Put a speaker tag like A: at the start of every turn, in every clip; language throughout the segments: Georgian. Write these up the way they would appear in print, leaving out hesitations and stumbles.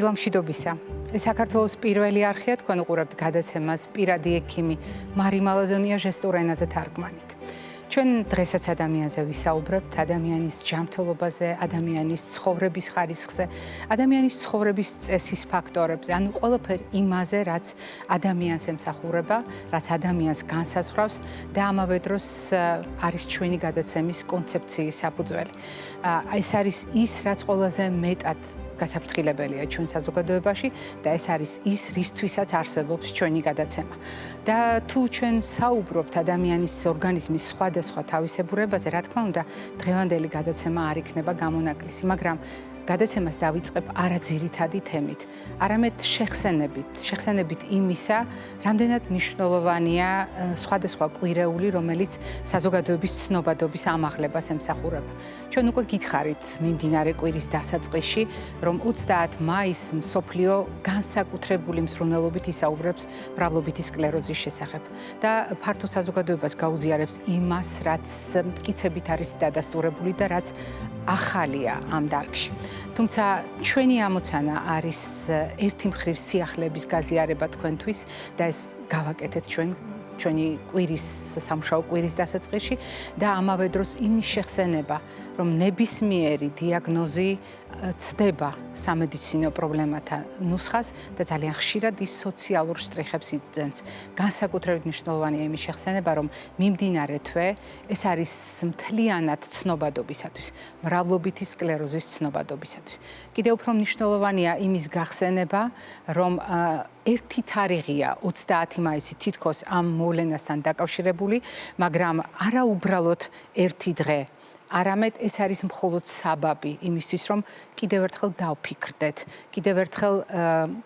A: დილამშვიდობისა. საქართველოს პირველი არხია თქვენ უყურებთ გადაცემას პირადი ექიმი მარი მალაზონია ჟესტურ ენაზე თარგმანით. ჩვენ დღესაც ადამიანზე ვისაუბრებთ, ადამიანის ჯანმრთელობაზე, ადამიანის ცხოვრების ხარისხზე, ადამიანის ცხოვრების წესის ფაქტორებზე, ანუ ყველაფერი იმაზე, რაც ადამიანს ემსახურება, რაც ადამიანს განსაზღვრავს და ამავე დროს არის ჩვენი გადაცემის კონცეფციის საფუძველი. ეს არის ის, რაც ყველაზე მეტად გასაფრთხილებელია ჩვენ საზოგადოებაში და ეს არის ის, რისთვისაც არსებობს ჩვენი გადაცემა. და თუ ჩვენ საუბრობთ ადამიანის ორგანიზმის სხვადასხვა თავისებურებაზე, რა თქმა უნდა, დღევანდელი გადაცემა არ იქნება გამონაკლისი, მაგრამ გადაცემას დავიწყებ არა ძირითადი თემით, არამედ შეხსენებით იმისა, რამდენად მნიშვნელოვანია სხვადასხვა კვირეული, რომელიც საზოგადოების ცნობადობის ამაღლებას ემსახურება. ჩვენ უკვე გითხარით მიმდინარე კვირის დასაწყისში, რომ 30 მაისს მსოფლიო განსაკუთრებული მსურველობით ისაუბრებს მრავლობითი სკლეროზის შესახებ და ფართო საზოგადოებას გაუზიარებს იმას, რაც მტკიცებით არის დადასტურებული და რაც ახალია ამ დარგში. თუმცა ჩვენი ამოცანა არის ერთი მხრივ სიახლეების გაზიარება თქვენთვის და ეს გავაკეთეთ ჩვენი კვირის სამუშაო კვირის დასაწყისში და ამავე დროს იმის შეხსენება, რომ ნებისმიერი დიაგნოზი ცდება სამედიცინო პრობლემათა ნუსხას და ძალიან ხშირად ის სოციალურ შტრიხებს იძენს. განსაკუთრებით მნიშვნელოვანია იმის შეხსენება, რომ მიმდინარე თვე ეს არის მთლიანად ცნობადობისათვის, მრავლობითი სკლეროზის ცნობადობისათვის. კიდევ უფრო მნიშვნელოვანია იმის გახსენება, რომ ერთი თარიღია 30 მაისი თითქოს ამ მოვლენასთან დაკავშირებული, მაგრამ არა უბრალოდ ერთი დღე. არამედ ეს არის მხოლოდ საბაბი იმისთვის, რომ კიდევ ერთხელ დავფიქრდეთ, კიდევ ერთხელ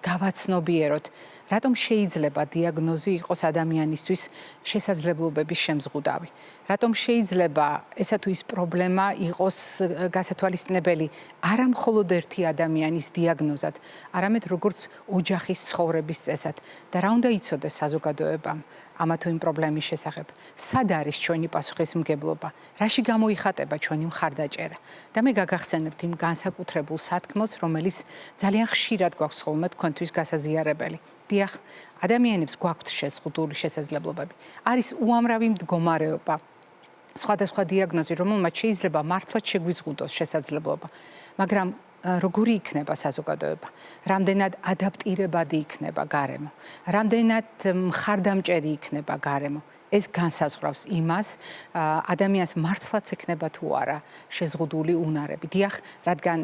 A: გავაცნობიეროთ, რატომ შეიძლება დიაგნოზი იყოს ადამიანისთვის შესაძლებლობების შემზღუდავი. რატომ შეიძლება ესა თუ ის პრობლემა იყოს გასათვალისწინებელი არა მხოლოდ ერთი ადამიანის დიაგნოზად, არამედ როგორც ოჯახის ცხოვრების წესად. და რა უნდა იცოდეს საზოგადოებამ ამა თუ იმ პრობლემის შესახებ? სად არის ჩვენი პასუხისმგებლობა? რაში გამოიხატება ჩვენი მხარდაჭერა? და მე გაგახსენებთ იმ განსაკუთრებულ სათქმელს, რომელიც ძალიან ხშირად გვაქვს ხოლმე თქვენთვის გასაზიარებელი. დიახ, ადამიანებს გვაქვთ შეზღუდული შესაძლებლობები. არის უამრავი მდგომარეობა, სხვადასხვა დიაგნოზი, რომელმაც შეიძლება მართლაც შეგვიზღუდოს შესაძლებლობა, მაგრამ როგორი იქნება საზოგადოება, რამდენად ადაპტირებადი იქნება გარემო, რამდენად მხარდამჭერი იქნება გარემო. ეს განსაზღვრავს იმას, ადამიანს მართლაც ექნება თუ არა შეზღუდული უნარები. დიახ, რადგან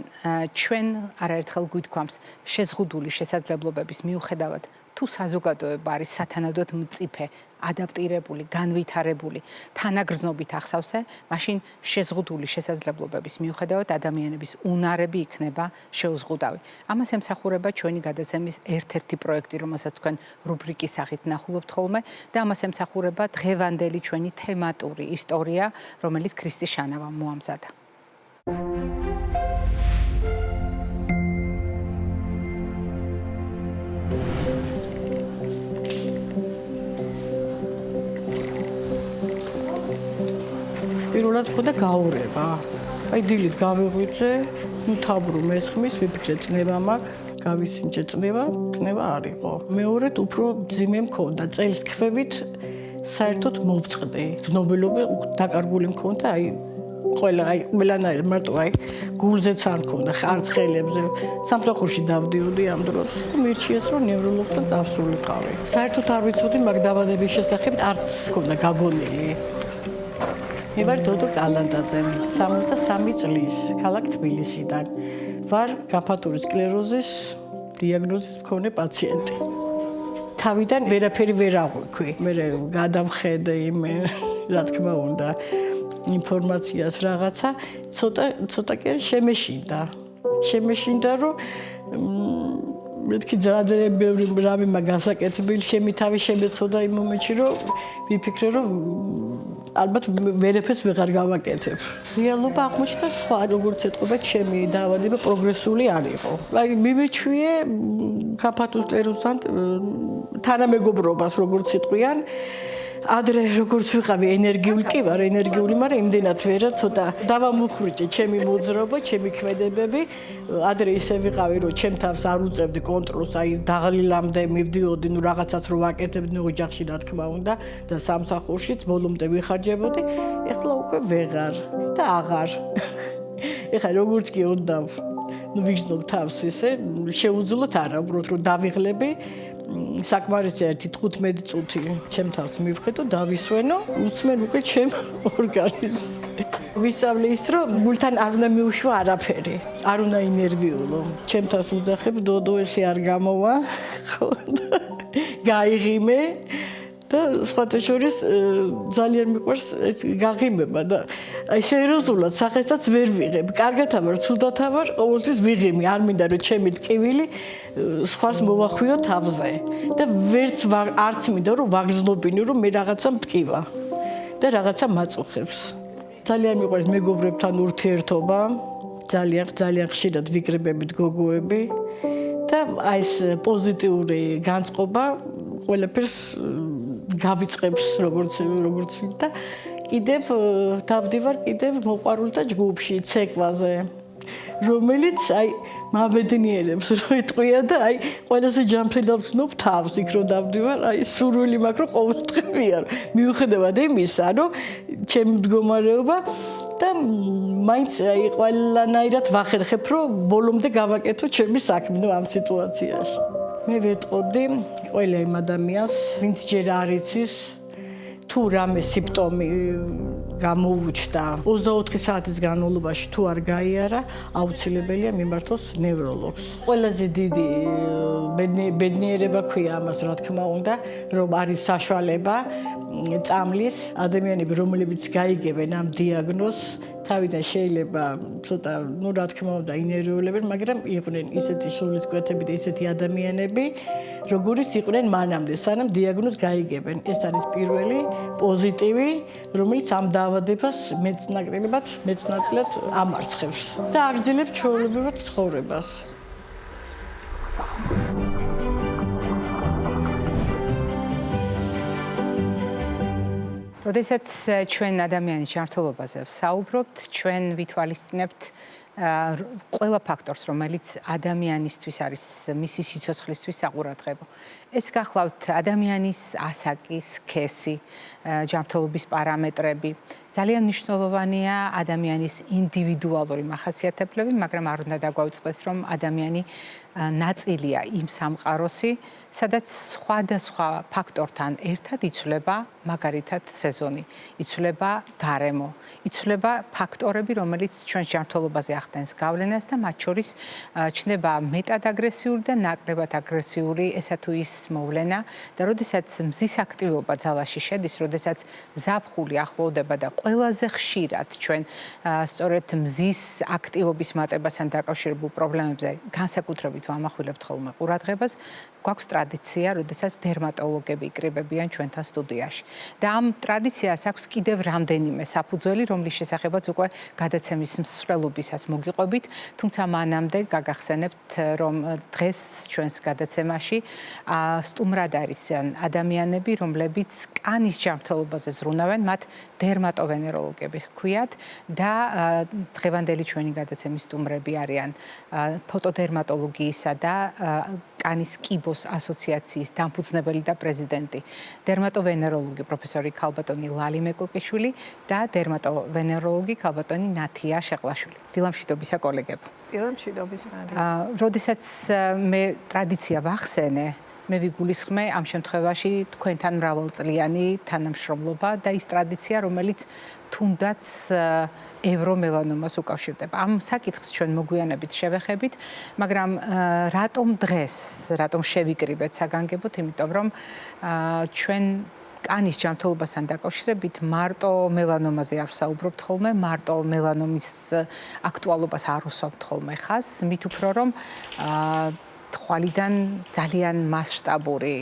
A: ჩვენ არაერთხელ გვითქვამს შეზღუდული შესაძლებლობების მიუხედავად, თუ საზოგადოება არის სათანადოდ მწიფე, ადაპტირებული, განვითარებული, თანაგრძნობით ახსავსე, მაშინ შეზღუდული შესაძლებლობების მიუხედავად ადამიანების უნარები იქნება შეუზღუდავი. ამას ემსახურება ჩვენი გადაცემის ერთ-ერთი პროექტი, რომელსაც თქვენ რუბრიკის სახით ნახულობთ ხოლმე და ამას ემსახურება დღევანდელი ჩვენი თემატური ისტორია, რომელიც ქრისტი შანავამ მოამზადა.
B: პირველად ხოდა გაურება. აი დილით გავიღვიძე, მთავრო მესხმის, ვიფიქრე წნება მაქვს, გავისინჯე წნება არ იყო. მეორედ უფრო ძიმე მქონდა, წელს ქვევით საერთოდ მოვწყდი. ზნობელობა დაკარგული მქონდა, ყველანაირად მარტო გულზეც არ მქონდა, ხარცხელებზე. სამსახურში დავდიოდი ამ დროს. მირჩიეს რომ ნევროლოგთან წავსულიყავი. საერთოდ არ ვიცოდი მაგ დაბადების შესახებ, არც მქონდა გაგონილი. მე ვარ დოდო კალანდაძე, 63 წლის, ქალაქ თბილისიდან. ვარ გაფათური სკლეროზის დიაგნოზის მქონე პაციენტი. თავიდან ვერაფერი ვერ აღვიქვი. მე გადავხედე რა თქმა უნდა, ინფორმაციას რაღაცა, ცოტა კი შემეშინდა. შემეშინდა, რომ მეთქი ძალიან ბევრი რამე მაგასაკეთებელი, შემი თავი შემეცოდა იმ მომენტში, რომ ვიფიქრე, რომ ალბათ ვერაფერს ვეღარ გავაკეთებ. რეალობა აღმოჩნდა სხვა, როგორც ეთყობა, ჩემი დაავადება პროგრესული არ იყო. მივეჩვიე გაფათულ სკლეროზთან თანამეგობრობას, როგორც იტყვიან. ადრე როგორც ვიყავი ენერგიული კი ვარ, ენერგიული, მაგრამ იმდენად ვერა, ცოტა დავამუხრიჭე ჩემი მოძრაობა, ჩემი ქმედებები. ადრე ისე ვიყავი, რომ ჩემ თავს არ უწევდი კონტროლს, აი დაღლილამდე მივდიოდი, ნუ რაღაცას რო ვაკეთებდი ოჯახში, რა თქმა უნდა, და სამსახურშიც ბოლომდე ვიხარჯებოდი. ეხლა უკვე ვეღარ და აღარ. ეხლა როგორც კი უნდა ნუ ვიგზნობ თავს ისე, შეუძლოთ არა, უბრალოდ რომ დავიღლები. საკმარისია 15 წუთი ჩემ თავს მივხედო, დავისვენო, უსმენ უკვე ჩემ ორგანიზმს. ვისწავლე ის, რომ გულთან არ უნდა მიუშვა არაფერი, არ უნდა ინერვიულო. ჩემ თავს უძახებ, დოდო ესე არ გამოვა, ხო? გაიღიმე და სხვათა შორის ძალიან მიყვარს ეს გაღიმება და აი სერიოზულად სახესაც ვერ ვიღებ. კარგად ვარ, ცუდად ვარ, ყოველთვის ვიღიმი, არ მინდა რომ ჩემი ტკივილი სხვას მოვახვიო თავზე და ვერც არც მინდა რომ ვაგრძნობინო რომ მე რაღაცა მტკივა და რაღაცა მაწუხებს. ძალიან მიყვარს მეგობრებთან ურთიერთობა, ძალიან ხშირად ვიკრიბებით გოგოები და აი ეს პოზიტიური განწყობა ყველაფერს გავიწყებს როგორც და კიდევ დავდივარ მოყვარულთა ჯგუფში ცეკვაზე, რომელიც აი მაბედნიერებს რო იტყვია და აი ყველაზე ჯანმრთელობს ვცნობ თავს იქ რო დავდივარ, აი სურვილი მაქვს რომ ყოველდღიურია მიუხედავად იმისა, რომ ჩემი მდგომარეობა და მაინც აი ყველანაირად ვახერხებ რომ ბოლომდე გავაკეთო ჩემი საქმე ამ სიტუაციაში. მე ვეტყოდი ყველა იმ ადამიანს, ვინც ჯერ არ იცის თუ რამე სიმპტომი გამოუჩნდა 24 საათის განმავლობაში თუ არ გაიარა, აუცილებელია მიმართოს ნევროლოგს. ყველაზე დიდი ბედნიერება ქვია ამას, რა თქმა უნდა, რომ არის საშუალება წამლის ადამიანები, რომლებიც გაიგებენ ამ დიაგნოზს, თავიდან შეიძლება ცოტა, ნუ რა თქმა უნდა, ინერვიულებენ, მაგრამ იყვნენ ისეთი სულისკვეთები და ისეთი ადამიანები, როგორიც იყვნენ მანამდე, სანამ დიაგნოზს გაიგებენ. ეს არის პირველი პოზიტივი, რომელიც ამ დაავადებას მეცნაკლებად ამარცხებს და აგრძელებს ჩვეულებრივად ცხოვრებას.
A: როდესაც ჩვენ ადამიანის ჯანმრთელობაზე ვსაუბრობთ, ჩვენ ვითვალისწინებთ ყველა ფაქტორს, რომელიც ადამიანისთვის არის მისი სიცოცხლისთვის საყურადღებო. ეს გახლავთ ადამიანის ასაკი, სქესი, ჯანმრთელობის პარამეტრები. ძალიან მნიშვნელოვანია ადამიანის ინდივიდუალური მახასიათებლები, მაგრამ არ უნდა დაგვაუწყდეს, რომ ადამიანი ნაწილია იმ სამყაროსი, სადაც სხვადასხვა ფაქტორთან ერთად იცვლება მაგალითად სეზონი, იცვლება გარემო, იცვლება ფაქტორები, რომელიც ჩვენს ჯანმრთელობაზე ახდენს გავლენას და მათ შორის ჩნდება მეტად აგრესიული და ნაკლებად აგრესიული ესა თუ ის მოვლენა და როდესაც მზის აქტივობა ძალაში შედის, როდესაც ზაფხული ახლოვდება და ყველაზე ხშირად ჩვენ სწორედ მზის აქტივობის მატებასთან დაკავშირებულ პრობლემებზე განსაკუთრებით ვამახვილებთ ხოლმე ყურადღებას, გვაქვს ტრადიცია, როდესაც დერმატოლოგები იკრიბებიან ჩვენთან სტუდიაში. და ამ ტრადიციას აქვს კიდევ რამდენიმე საფუძველი, რომლის შესახებაც უკვე გადაცემის მსვლელობისას მოგიყვებით, თუმცა მანამდე გაგახსენებთ, რომ დღეს ჩვენს გადაცემაში სტუმრად არის ადამიანები, რომლებიც კანის ჯანმრთელობაზე ზრუნავენ, მათ დერმატოვენეროლოგები ჰქვიათ და დღევანდელი ჩვენი გადაცემის სტუმრები არიან ფოტოდერმატოლოგიისა და კანის კიბოს ასოციაციის დამფუძნებელი და პრეზიდენტი, დერმატოვენეროლოგი პროფესორი ქალბატონი ლალი მეკოკიშვილი და დერმატოვენეროლოგი ქალბატონი ნათია შეყლაშვილი. დილამშვიდობისა კოლეგებო.
C: დილამშვიდობის მარია.
A: როდესაც მე ტრადიცია ვახსენე, მე ვიგულისხმე ამ შემთხვევაში თქვენთან მრავალწლიანი თანამშრომლობა და ის ტრადიცია, რომელიც თუნდაც ევრომელანომას უკავშირდება. ამ საკითხს ჩვენ მოგვიანებით შევეხებით, მაგრამ რატომ დღეს, რატომ შევიკრიბეთ საგანგებოდ, იმიტომ რომ ჩვენ კანის ჯანმრთელობასთან დაკავშირებით მარტო მელანომაზე არ ვსაუბრობთ ხოლმე, მარტო მელანომის აქტუალობას არ უსვამთ ხოლმე ხაზს, მით უფრო რომ თვალიდან ძალიან მასშტაბური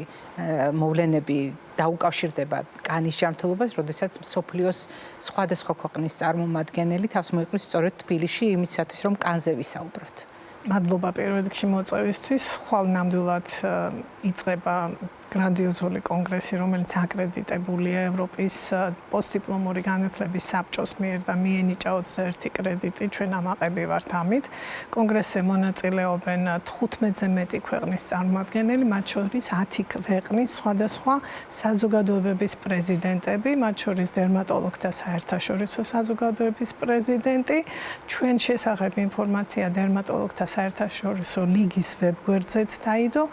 A: მოვლენები დაუკავშირდება კანის ჯანმრთელობას, როდესაც მსოფლიოს სხვადასხვა ქვეყნის წარმომადგენელი თავს მოიყვნის სწორედ თბილისში იმისათვის, რომ კანზე ვისაუბროთ.
C: მადლობა პირველ რიგში მოწვევისთვის. ხვალ ნამდვილად იწყება გრანდიოზული კონგრესი, რომელიც აკრედიტებულია ევროპის პოსტდიპლომური განათლების საბჭოს მიერ და მიენიჭა 21 კრედიტი, ჩვენ ამაყები ვართ ამით. კონგრესზე მონაწილეობენ 15-ზე მეტი ქვეყნის წარმომადგენელი, მათ შორის 10 ქვეყნის სხვადასხვა საზოგადოებების პრეზიდენტები, მათ შორის დერმატოლოგთა საერთაშორისო საზოგადოების პრეზიდენტი. ჩვენ შესახებ ინფორმაცია დერმატოლოგთა საერთაშორისო ლიგის ვებგვერდზეც დაიდო.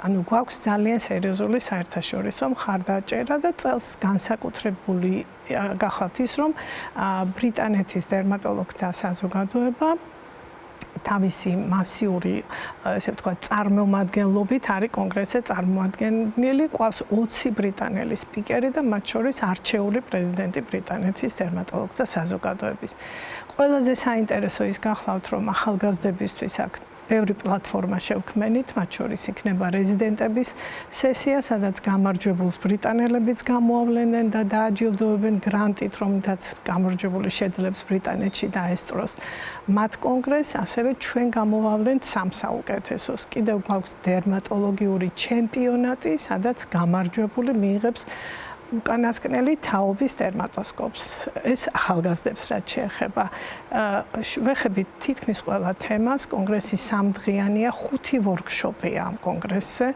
C: ანუ გვაქვს ძალიან სერიოზული საერთაშორისო მხარდაჭერა და წელს განსაკუთრებული გახავთ ის, რომ ბრიტანეთის დერმატოლოგთა საზოგადოება თავისი მასიური, ესე ვთქვათ, წარმომადგენლობით არის კონგრესზე წარმოადგენილი, ყავს 20 ბრიტანელი სპიკერი და მათ შორის არჩეული პრეზიდენტი ბრიტანეთის დერმატოლოგთა საზოგადოების. ყველაზე საინტერესო ის გახლავთ, რომ ახალგაზრდებისთვის აქ ბევრი პლატფორმა შევქმენით, მათ შორის იქნება რეზიდენტების სესია, სადაც გამარჯვებულს ბრიტანელებიც გამოავლენენ და დააჯილდოვებენ გრანტით, რომლითაც გამარჯვებული შეძლებს ბრიტანეთში დაესწროს მათ კონგრესს, ასევე ჩვენ გამოვავლენთ 3 საუკეთესოს. კიდევ გვაქვს დერმატოლოგიური ჩემპიონატი, სადაც გამარჯვებული მიიღებს უკანასკნელი თაობის დერმატოსკოპს. ეს ახალგაზრდებს რაც შეეხება. ვეხებით თითქმის ყველა თემას, კონგრესი 3 დღიანია, 5 ვორქშოპია ამ კონგრესზე,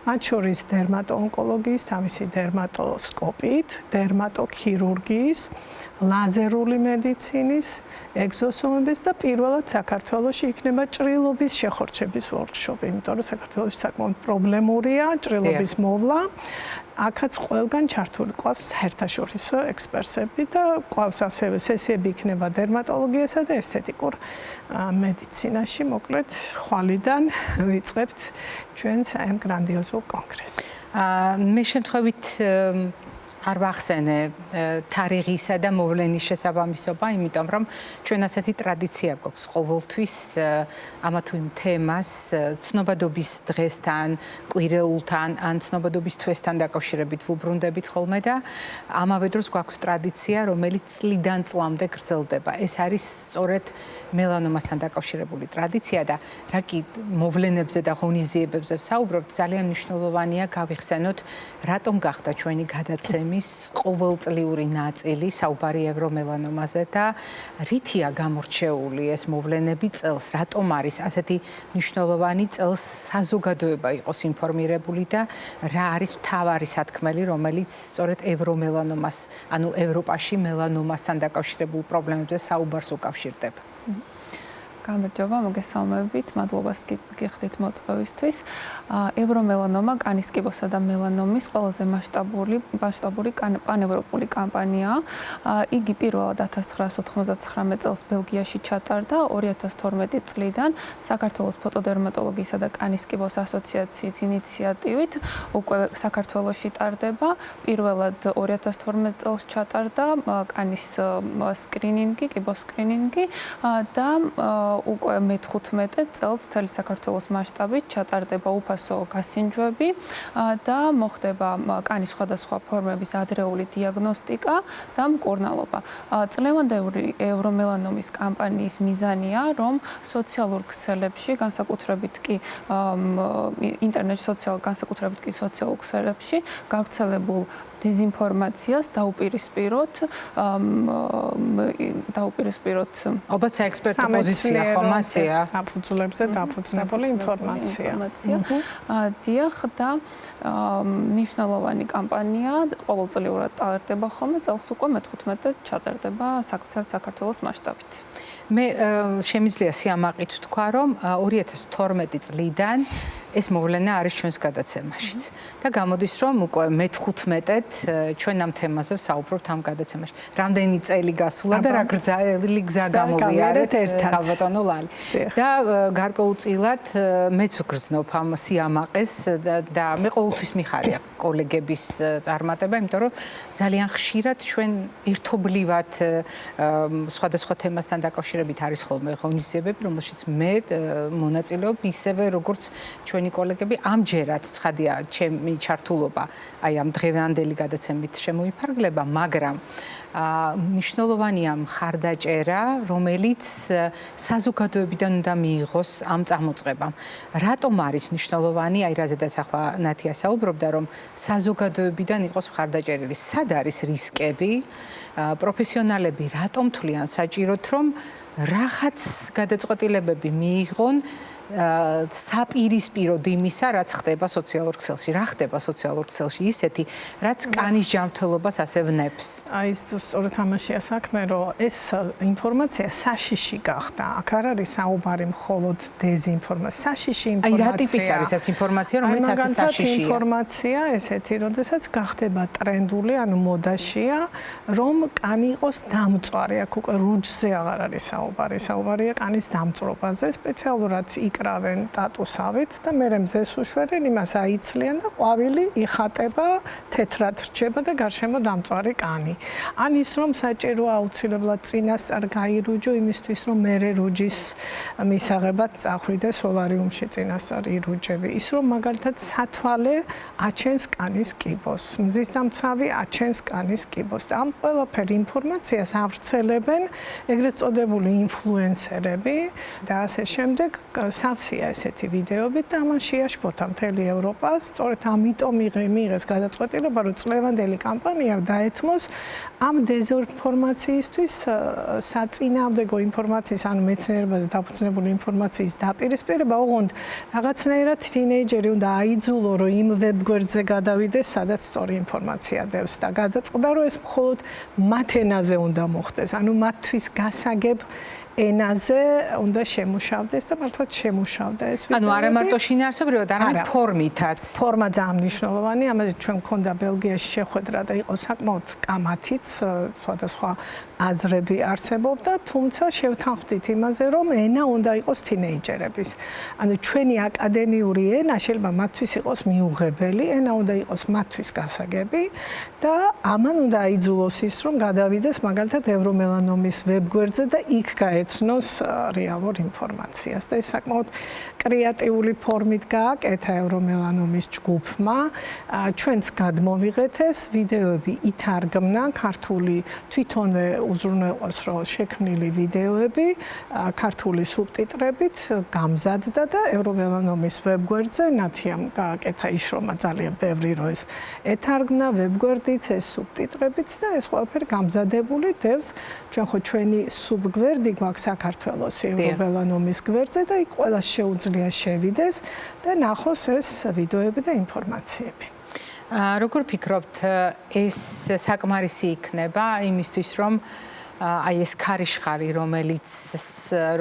C: მათ შორის დერმატოონკოლოგიის, თავისი დერმატოსკოპით, დერმატოქირურგიის, ლაზერული მედიცინის, ეგზოსომების და პირველად საქართველოში იქნება ჭრილობის შეხორცების ვორქშოპი, იმიტომ რომ საქართველოში საკმაოდ პრობლემურია ჭრილობის მოვლა. აქაც ყველგან ჩართული ყავს საერთაშორისო ექსპერტები და ყავს ასევე სესიები იქნება დერმატოლოგიასა და ესთეტიკურ მედიცინაში. მოკლედ, ხვალიდან ვიწყებთ ჩვენს ამ გრანდიოზულ კონგრესს.
A: მე შემთხვევით არ ვახსენე თარიღისა და მოვლენის შესაბამისობა, იმიტომ რომ ჩვენ ასეთი ტრადიცია გვაქვს ყოველთვის ამა თუ იმ თემას ცნობადობის დღესთან, კვირეულთან ან ცნობადობის თვესთან დაკავშირებით ვუბრუნდებით ხოლმე და ამავე დროს გვაქვს ტრადიცია, რომელიც წლიდან წლამდე გრძელდება. ეს არის სწორედ მელანომასთან დაკავშირებული ტრადიცია და რა კი მოვლენებზე და ღონისძიებებზე ვსაუბრობთ, ძალიან მნიშვნელოვანია გავიხსენოთ, რატომ გახდა ჩვენი გადაცემა ყოველწლიური ნაწილი საუბარი ევრომელანომაზე და რითია გამორჩეული ეს მოვლენები წელს, რატომ არის ასეთი მნიშვნელოვანი წელს საზოგადოება იყოს ინფორმირებული და რა არის მთავარი სათქმელი, რომელიც სწორედ ევრომელანომას, ანუ ევროპაში მელანომასთან დაკავშირებულ პრობლემებზე საუბარს უკავშირდება.
D: გამარჯობა, მოგესალმებით, მადლობას გიხდით მოწვევისთვის. ევრომელანომა კანის კიბოსა და მელანომის ყველაზე მასშტაბური პანევროპული კამპანიაა. იგი პირველად 1999 წელს ბელგიაში ჩატარდა, 2012 წლიდან საქართველოს ფოტოდერმატოლოგიისა და კანის კიბოს ასოციაციის ინიციატივით უკვე საქართველოში ტარდება. პირველად 2012 წელს ჩატარდა კანის სკრინინგი, კიბოს სკრინინგი და უკვე მე-15 წელს მთელი საქართველოს მასშტაბით ჩატარდება უფასო გასინჯვები და მოხდება კანის სხვადასხვა ფორმების ადრეული დიაგნოსტიკა და მკურნალობა. წლევანდელი ევრომელანომის კამპანიის მიზანია, რომ სოციალურ ქსელებში, განსაკუთრებით კი ინტერნეტში განსაკუთრებით კი სოციალურ ქსელებში გავრცელებულ დეზინფორმაციას დაუპირისპიროთ
A: ალბათ საექსპერტო პოზიცია ხომ ასეა
C: საფუძვლებზე დაფუძნებული ინფორმაცია.
D: დიახ და მნიშვნელოვანი კამპანია ყოველწლიურად ტარდება ხოლმე, წელს უკვე მე-15 ჩატარდება საქართველოს მასშტაბით.
A: მე შემიძლია სიამაყით ვთქვა, რომ 2012 წლიდან ეს მოვლენა არის ჩვენს გადაცემაშიც და გამოდის, რომ უკვე მე-15 ჩვენ ამ თემაზე ვსაუბრობთ ამ გადაცემაში. რამდენი წელი გასულა და რა გრძელი გზა გამოვიარეთ ქალბატონო ლალი. და გარკვეულწილად მეც ვგრძნობ ამ სიამაყეს და მე ყოველთვის მიხარია კოლეგების წარმატება, იმიტომ რომ ძალიან ხშირად ჩვენ ერთობლივად სხვადასხვა თემასთან დაკავშირებით არის ხოლმე ღონისძიებები, რომელშიც მე მონაწილეობ ისევე როგორც ჩვენი ჩვენი კოლეგები ამჯერად ცხადია ჩემი ჩართულობა აი ამ დღევანდელი გადაცემით შემოიფარგლება, მაგრამ მნიშვნელოვანია მხარდაჭერა, რომელიც საზოგადოებიდან უნდა მიიღოს ამ წამოწყებამ. რატომ არის მნიშვნელოვანი, აი რაზედაც ახლა ნათია საუბრობდა, რომ საზოგადოებიდან იყოს მხარდაჭერილი. სად არის რისკები? პროფესიონალები რატომ თვლიან საჭიროდ, რომ რაღაც გადაწყვეტილებები მიიღონ საპირისპიროდ იმისა, რაც ხდება სოციალურ ქსელში. რა ხდება სოციალურ ქსელში? ისეთი, რაც კანის ჯანმრთელობას ასე ვნებს.
C: აი სწორედ ამაშია საქმე, რომ ეს ინფორმაცია საშიში გახდა. აქ არ არის საუბარი მხოლოდ დეზინფორმაცია. საშიში ინფორმაცია.
A: აი რა ტიპის არის ეს ინფორმაცია, რომელიც ასე საშიშია?
C: ინფორმაცია ესეთი, როდესაც გახდება ტრენდული, ანუ მოდაშია, რომ კანი იყოს დამწვარი. აქ უკვე რუჯზე აღარ არის საუბარი. საუბარია კანის დამწვრობაზე, სპეციალურად იკრავენ ტატუსავით და მერე მზეს უშვერენ, იმას აიცლიან და ყვავილი იხატება, თეთრად რჩება და გარშემო დამწვარი კანი. ან ის რომ საჭიროა აუცილებლად წინასწარ გაირუჯო იმისთვის, რომ მერე რუჯის მისაღებად წახვიდეს სოლარიუმში წინასწარ ირუჯები. ის რომ მაგალითად სათვალე აჩენს კანის კიბოს, მზის დამცავი აჩენს კანის კიბოს. და ამ ყველაფერ ინფორმაციას ავრცელებენ ეგრეთ წოდებული ინფლუენსერები და ასე შემდეგ. სავსეა ესეთი ვიდეოებით და ამან შეაშფოთა მთელი ევროპას. სწორედ ამიტომ მიიღეს გადაწყვეტილება, რომ წლევანდელი კამპანია დაეთმოს ამ დეზინფორმაციისთვის საწინააღმდეგო ინფორმაციის, ანუ მეცნიერებაზე დაფუძნებული ინფორმაციის დაპირისპირება, ოღონდ რაღაცნაირად თინეიჯერი უნდა აიძულო, რომ იმ ვებგვერდზე გადავიდეს, სადაც სწორი ინფორმაცია დევს და გადაწყდა, რომ ეს მხოლოდ მათ ენაზე უნდა მოხდეს, ანუ მათთვის გასაგებ ენაზე უნდა შემუშავდეს და მართლაც შემუშავდა ეს ვიდეო.
A: ანუ არა მარტო შინაარსობრივად, არამედ ფორმითაც.
C: ფორმა ძალიან მნიშვნელოვანია, ამაზე ჩვენ მქონდა ბელგიაში შეხვედრა და იყო საკმაოდ კამათიც, სხვადასხვა აზრები არსებობდა, თუმცა შევთანხმდით იმაზე, რომ ენა უნდა იყოს თინეიჯერების. ანუ ჩვენი აკადემიური ენა შეიძლება მათთვის იყოს მიუღებელი, ენა უნდა იყოს მათთვის გასაგები და ამან უნდა აიძულოს ის, რომ გადავიდეს მაგალითად ევრომელანომის ვებგვერდზე და იქ გაეცნოს რეალურ ინფორმაციას. და ეს საკმაოდ კრეატიული ფორმით გააკეთა ევრომელანომის ჯგუფმა. ჩვენც გადმოვიღეთ ეს ვიდეოები ითარგმნა ქართული თვითონვე უზრუნველყოს რომ შექმნილი ვიდეოები ქართული სუბტიტრებით გამზადდა და ევრომელანომის ვებგვერდზე ნათიამ გააკეთა იშრომა ძალიან ბევრი რომ ეს ეთარგმნა ვებგვერდიც ეს სუბტიტრებიც და ეს ყველაფერი გამზადებული დევს ჩვენ ხო ჩვენი სუბგვერდი გვაქვს საქართველოს ევრომელანომის გვერდზე და იქ ყველას შეუძლია შევიდეს და ნახოს ეს ვიდეოები და ინფორმაციები.
A: როგორ ფიქრობთ, ეს საკმარისი იქნება იმისთვის, რომ აი ეს ქარიშხალი, რომელიც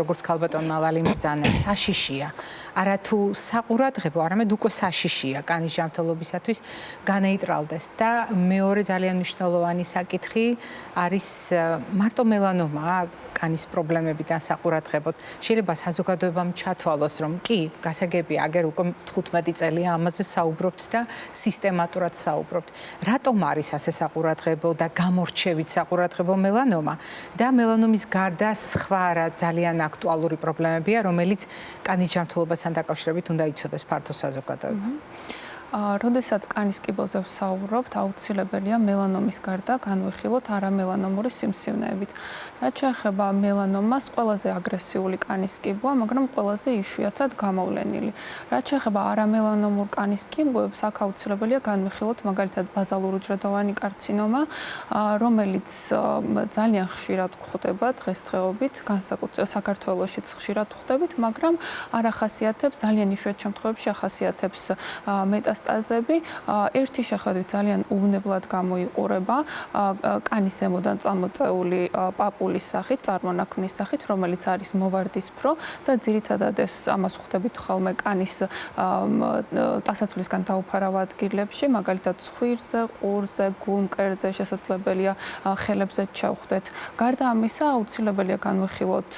A: როგორც ქალბატონმა ვალიმ ბრძანა, საშიშია, არა თუ საყურადღებო, არამედ უკვე საშიშია კანის ჯანმრთელობისათვის განეიტრალდეს და მეორე ძალიან მნიშვნელოვანი საკითხი არის მარტო მელანომა კანის პრობლემებიდან საყურადღებოდ. შეიძლება საზოგადოებამ ჩათვალოს, რომ კი, გასაგებია, აგერ უკვე 15 წელია ამაზე საუბრობთ და სისტემატურად საუბრობთ. რატომ არის ასე საყურადღებო და გამორჩევით საყურადღებო მელანომა და მელანომის გარდა სხვა ძალიან აქტუალური პრობლემებია, რომელიც კანის ჯანმრთელობასთან დაკავშირებით უნდა იცოდეს ფართო საზოგადოება.
D: როდესაც კანის კიბოზე ვსაუბრობთ, აუცილებელია მელანომის გარდა განვიხილოთ არამელანომური სიმსივნეებიც. რაც შეეხება მელანომას, ყველაზე აგრესიული კანის კიბოა, მაგრამ ყველაზე იშვიათად გამოვლენილი. რაც შეეხება არამელანომურ კანის კიბოებს, აქ აუცილებელია განვიხილოთ მაგალითად ბაზალური უჯრედოვანი კარცინომა, რომელიც ძალიან ხშირად გვხვდება დღესდღეობით, განსაკუთრებით საქართველოშიც ხშირად გვხვდებით, მაგრამ არ ახასიათებს, ძალიან იშვიათ შემთხვევებში ახასიათებს მეტასტაზები. ერთი შეხედვით ძალიან უვნებლად გამოიყურება კანის ზემოდან წამოწეული პაპულის სახით, წარმონაქმნის სახით, რომელიც არის მოვარდისფრო და ძირითადად ეს ამას ხვდებით ხოლმე კანის ტასაცვლისგან დაუფარავ ადგილებში, მაგალითად ცხვირზე, ყურზე, გულმკერდზე, შესაძლებელია ხელებზე ჩავხვდეთ. გარდა ამისა, აუცილებელია განვიხილოთ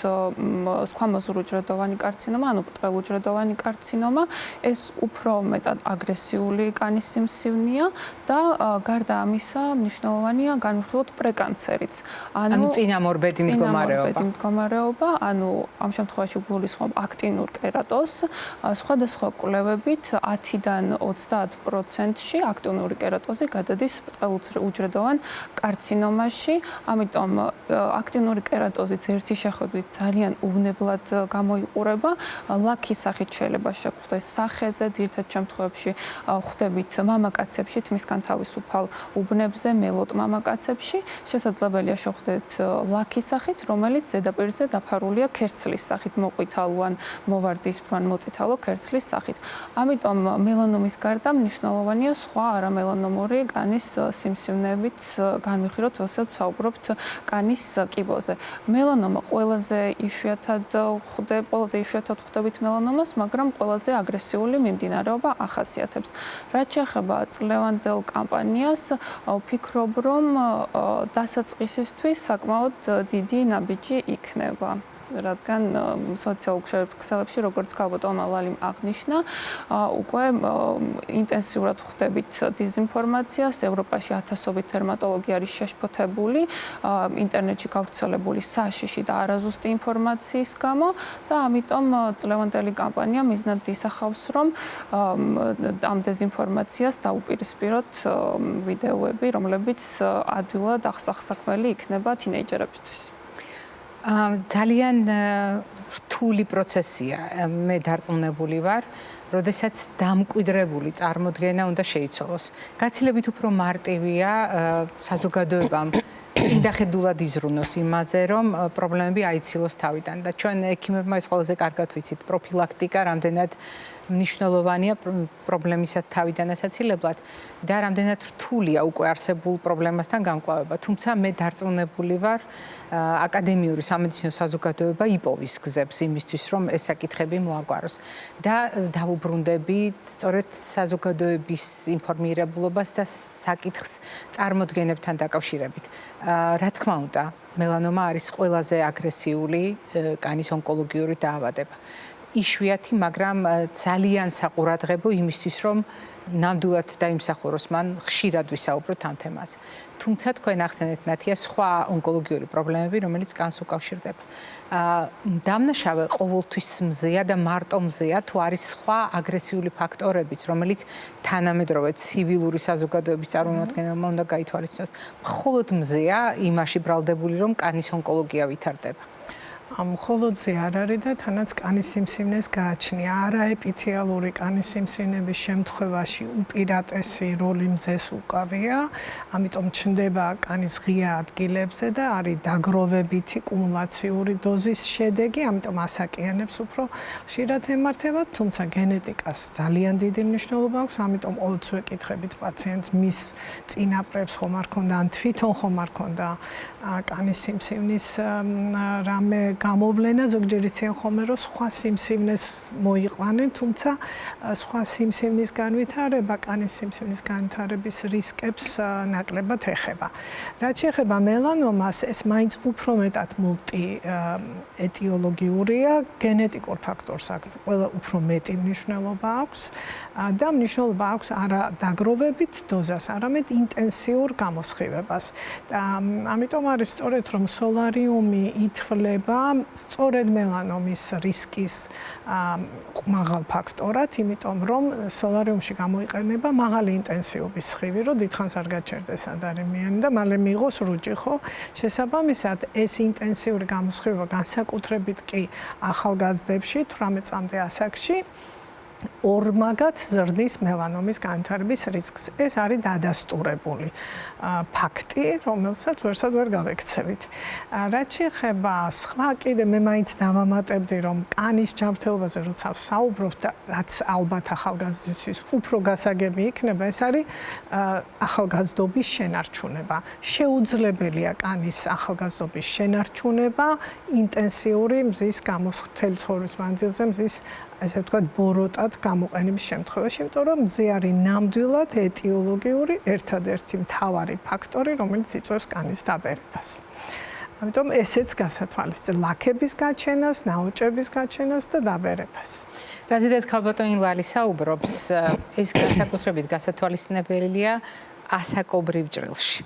D: სქვამოზურ უჯრედოვანი კარცინომა, ანუ ბრტყელ უჯრედოვანი კარცინომა, ეს უფრო მეტად აგრესიული აგრესიული კანის სიმსივნეა და გარდა ამისა მნიშვნელოვანია განვიხილოთ პრეკანცერიც.
A: ანუ წინამორბედი
D: მდგომარეობა, ანუ ამ შემთხვევაში გულისხმობ აქტინურ კერატოზს, სხვადასხვა კვლევებით 10-დან 30%-ში აქტინური კერატოზი გადადის ბრტყელუჯრედოვან კარცინომაში, ამიტომ აქტინური კერატოზიც ერთი შეხედვით ძალიან უვნებლად გამოიყურება, ლაქის სახით შეიძლება შეგხვდეს სახეზე, ძირითად შემთხვევებში ხვდებით მამაკაცებში, თმისგან თავისუფალ უბნებზე, მელოტ მამაკაცებში, შესაძლებელია შევხვდეთ ლაქის სახით, რომელიც ზედაპირზე დაფარულია ქერცლის სახით, მოყვითალო ან მოვარდისფრო ან მოწითალო ქერცლის სახით. ამიტომ მელანომის გარდა მნიშვნელოვანია სხვა არამელანომური კანის სიმსივნეებით განვიხილოთ, როდესაც ვსაუბრობთ კანის კიბოზე. მელანომა ყველაზე იშვიათად ხვდებით მელანომას, მაგრამ ყველაზე აგრესიული მიმდინარეობა ახასიათებს. რაც შეეხება წლევანდელ კამპანიას, ვფიქრობ, რომ დასაწყისისთვის საკმაოდ დიდი ნაბიჯი იქნება. რადგან სოციალურ ქსელებში, როგორც ქალბატონმა ლალიმ აღნიშნა, უკვე ინტენსიურად ხვდებით დიზინფორმაციას, ევროპაში ათასობით დერმატოლოგი არის შეშფოთებული, ინტერნეტში გავრცელებული საშიში და არაზუსტი ინფორმაციის გამო და ამიტომ წლევანდელი კამპანია მიზნად ისახავს, რომ ამ დეზინფორმაციას დაუპირისპიროთ ვიდეოები, რომლებიც ადვილად აღსაქმელი იქნება თინეიჯერებისთვის.
A: ძალიან რთული პროცესია. მე დარწმუნებული ვარ, როდესაც დამკვიდრებული წარმოდგენა უნდა შეიცვალოს. გაცილებით უფრო მარტივია საზოგადოებამ წინდახედულად იზრუნოს იმაზე, რომ პრობლემები აიცილოს თავიდან და ჩვენ ექიმებმა ეს ყველაზე კარგად ვიცით, პროფილაქტიკა რამდენად მნიშვნელოვანია პრობლემისა თავიდან ასაცილებლად და რამდენად რთულია უკვე არსებულ პრობლემასთან გამკლავება. თუმცა მე დარწმუნებული ვარ, აკადემიური სამედიცინო საზოგადოება იპოვის გზებს იმისთვის, რომ ეს საკითხები მოაგვაროს და დავუბრუნდებით სწორედ საზოგადოების ინფორმირებულობას და საკითხს წარმოდგენებთან დაკავშირებით. რა თქმა უნდა, მელანომა არის ყველაზე აგრესიული კანის ონკოლოგიური დაავადება. იშვიათი, მაგრამ ძალიან საყურადღებო იმისთვის, რომ ნამდვილად დაიმსახუროს მან, ხშირად ვისაუბროთ ამ თემაზე. თუმცა თქვენ ახსენეთ, ნათია, სხვა ონკოლოგიური პრობლემები, რომელიც კანს უკავშირდება. დამნაშავე ყოველთვის მზეა და მარტო მზეა, თუ არის სხვა აგრესიული ფაქტორებიც, რომელიც თანამედროვე ცივილური საზოგადოების წარმომადგენელმა უნდა გაითვალისწინოს. მხოლოდ მზეა იმაში ბრალდებული, რომ კანის ონკოლოგია ვითარდება.
C: მხოლოდ ზე არ არის და თანაც კანის სიმსივნეს გააჩნია. არაეპითეალური კანის სიმსივნების შემთხვევაში უპირატესი როლი მზეს უკავია, ამიტომ ჩნდება კანის ღია ადგილებზე და არის დაგროვებითი კუმულაციური დოზის შედეგი, ამიტომ ასაკიანებს უფრო ხშირად ემართებათ, თუმცა გენეტიკას ძალიან დიდი მნიშვნელობა აქვს, ამიტომ ყოველთვის ვეკითხებით პაციენტს მის წინაპრებს ხომ არ ქონდა ან თვითონ ხომ არ ქონდა კანის სიმსივნის რამე გამოვლენა, ზოგჯერ იციან ხოლმე, რომ სხვა სიმსივნეს მოიყვანენ, თუმცა სხვა სიმსივნის განვითარება, კანის სიმსივნის განვითარების რისკებს ნაკლებად ეხება. რაც შეეხება მელანომას, ეს მაინც უფრო მეტად მულტიეტიოლოგიურია, გენეტიკურ ფაქტორს აქვს ყველა უფრო მეტი მნიშვნელობა აქვს და მნიშვნელობა აქვს არა დაგროვებით დოზას, არამედ ინტენსიურ გამოსხივებას. და ამიტომ არის სწორედ, რომ სოლარიუმი ითვლება სწორედ მელანომის რისკის მაღალ ფაქტორად, იმიტომ რომ სოლარიუმში გამოიყენება მაღალი ინტენსივობის სხივი, რომ დიდხანს არ გაჩერდეს ადამიანი და მალე მიიღოს რუჭი, ხო? შესაბამისად, ეს ინტენსიური გამოსხივება განსაკუთრებით კი ახალგაზრდებში 18 წამდე ასაკში ორმაგად ზრდის მელანომის განვითარების რისკს. ეს არის დადასტურებული ფაქტი, რომელსაც ვერსად ვერ გავექცევით. რაც შეეხება სხვა კიდე მე მაინც დავამატებდი, რომ კანის ჯანმრთელობაზე როცა ვსაუბრობ და რაც ალბათ ახალგაზრდისთვის უფრო გასაგები იქნება, ეს არის ახალგაზრდობის შენარჩუნება. შეუძლებელია კანის ახალგაზრდობის შენარჩუნება ინტენსიური მზის გამოსხმელი ცხოვრების მანძილზე მზის ესე ვთქვათ, ბოროტად გამოყენების შემთხვევაში, იმიტომ რომ მზე არის ნამდვილად ეტიოლოგიური ერთადერთი მთავარი ფაქტორი, რომელიც იწვევს კანის დაბერებას. ამიტომ ესეც გასათვალისწინებს ლაქების გაჩენას, ნაოჭების გაჩენას და დაბერებას.
A: რაზედაც ქალბატონი ლალი საუბრობს, ეს განსაკუთრებით გასათვალისწინებელია ასაკობრივ ჭრილში.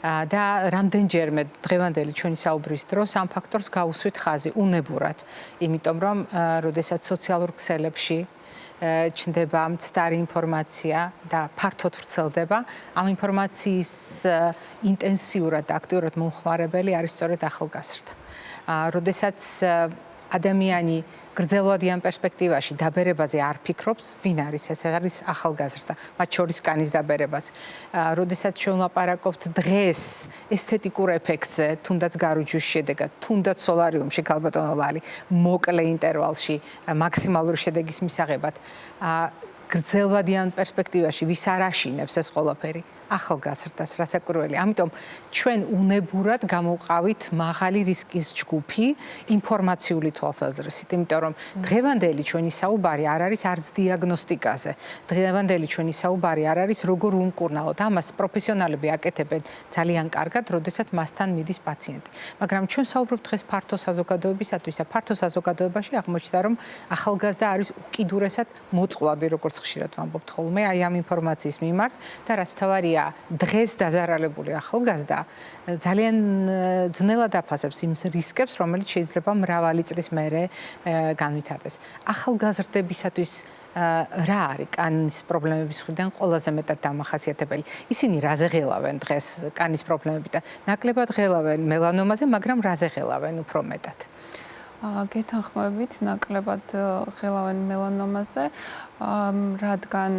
A: და რამდენჯერმე დღევანდელი ჩვენი საუბრის დროს ამ ფაქტორს გავუსვით ხაზი უნებურად, იმიტომ რომ როდესაც სოციალურ ქსელებში ჩნდება მცდარი ინფორმაცია და ფართოდ ვრცელდება, ამ ინფორმაციის ინტენსიურად და აქტიურად მომხმარებელი არის სწორედ ახალგაზრდა. როდესაც ადამიანი გრძელვადიან პერსპექტივაში დაბერებაზე არ ფიქრობს, ვინ არის ეს არის ახალგაზრდა, მათ შორის კანის დაბერებას. როდესაც ჩვენ ვლაპარაკობთ დღეს ესთეტიკურ ეფექტზე, თუნდაც გარუჯვის შედეგად, თუნდაც სოლარიუმში ქალბატონო ლალი, მოკლე ინტერვალში, მაქსიმალური შედეგის მისაღებად, გრძელვადიან პერსპექტივაში ვის არ აშინებს ეს ყველაფერი? ახალგაზრდას, რასაკვირველია. ამიტომ ჩვენ უნებურად გამოვყავით მაღალი რისკის ჯგუფი ინფორმაციული თვალსაზრისით, იმიტომ რომ დღევანდელი ჩვენი საუბარი არ არის არც დიაგნოსტიკაზე. დღევანდელი ჩვენი საუბარი არ არის როგორ უმკურნალოთ. ამას პროფესიონალები აკეთებენ ძალიან კარგად, როდესაც მასთან მიდის პაციენტი. მაგრამ ჩვენ საუბრობთ დღეს ფართო საზოგადოებისათვის და ფართო საზოგადოებაში აღმოჩნდა, რომ ახალგაზრდა არის უკიდურესად მოწყვლადი, როგორც ხშირად ვამბობთ ხოლმე, აი ამ ინფორმაციის მიმართ და რაც თავარია დღეს დაზარალებული ახალგაზრდა ძალიან ძნელად აფასებს იმ რისკებს, რომელიც შეიძლება მრავალი წლის მერე განვითარდეს. ახალგაზრდებისათვის რა არის კანის პრობლემების მხრიდან ყველაზე მეტად დამახასიათებელი? ისინი რაზე ღელავენ დღეს კანის პრობლემებიდან? ნაკლებად ღელავენ მელანომაზე, მაგრამ რაზე ღელავენ უფრო მეტად?
D: გეთანხმებით, ნაკლებად ღელავენ მელანომაზე, რადგან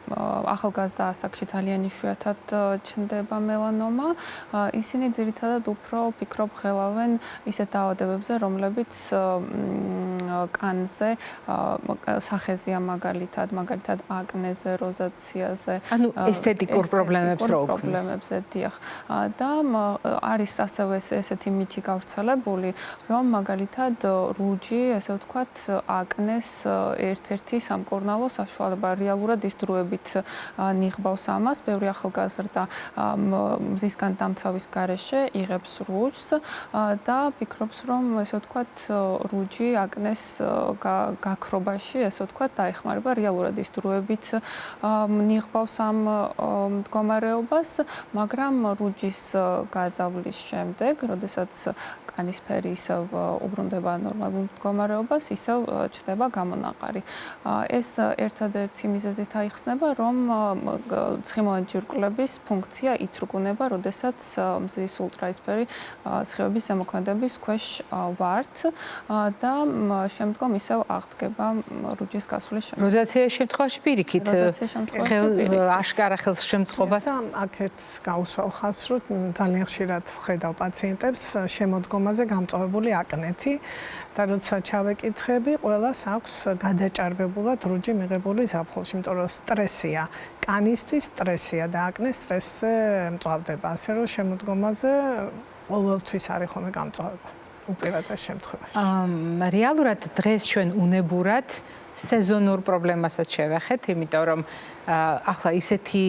D: ახალგაზრდა ასაკში ძალიან იშვიათად ჩნდება მელანომა. ისინი ძირითადად უფრო ფიქრობ ღელავენ ისეთ დაავადებებზე, რომლებიც კანზე, სახეზია მაგალითად აკნეზე, როზაციაზე,
A: ანუ ესთეტიკურ პრობლემებს რო უქმნის.
D: პრობლემებზე, დიახ. და არის ასევე ესეთი მითი გავრცელებული, რომ მაგალითად რუჯი, ესე ვთქვათ, აკნეს ერთ-ერთი სამკურნალო საშუალება. რეალურად ის დროებით ნიღბავს ამას, ბევრი ახალგაზრდა მზისგან დამცავის გარეშე იღებს რუჯს და ფიქრობს, რომ ესე ვთქვათ, რუჯი აკნეს გაქრობაში, ესე ვთქვათ, დაეხმარება. რეალურად ის დროებით ნიღბავს ამ მდგომარეობას, მაგრამ რუჯის გადავლის შემდეგ, როდესაც კანის ფერი ისევ უბრუნდება ნორმალურ მდგომარეობას, ისევ ჩნდება გამონაყარი. ეს ერთადერთი მიზეზით აიხსნება, რომ ცხიმოვანი ჯირკვლების ფუნქცია ითრუგუნება, როდესაც მზის ულტრაისფერი სხივების ზემოქმედების ქვეშ ვართ და შემდგომ ისევ აღდგება რუჯის გასვლის შემდეგ.
A: როზაციის შემთხვევაში პირიქით აშკარა ხელს შემწყობა.
C: აქ ერთ გაუსვავ ხაზს, რომ ძალიან ხშირად ვხედავ პაციენტებს შემოდგომაზე გამწვავებული აკნეთი და როცა ჩავეკითხები, ყველას აქვს გადაჭარბებულად რუჯი მიღებული ზაფხულში, იმიტომ რომ სტრესია, კანისთვის სტრესია და აკნე სტრესზე მწვავდება, ასე რომ შემოდგომაზე ყოველთვის არის ხოლმე გამწვავება უპირატეს შემთხვევაში.
A: რეალურად დღეს ჩვენ უნებურად სეზონურ პრობლემასაც შევეხეთ, იმიტომ რომ ახლა ისეთი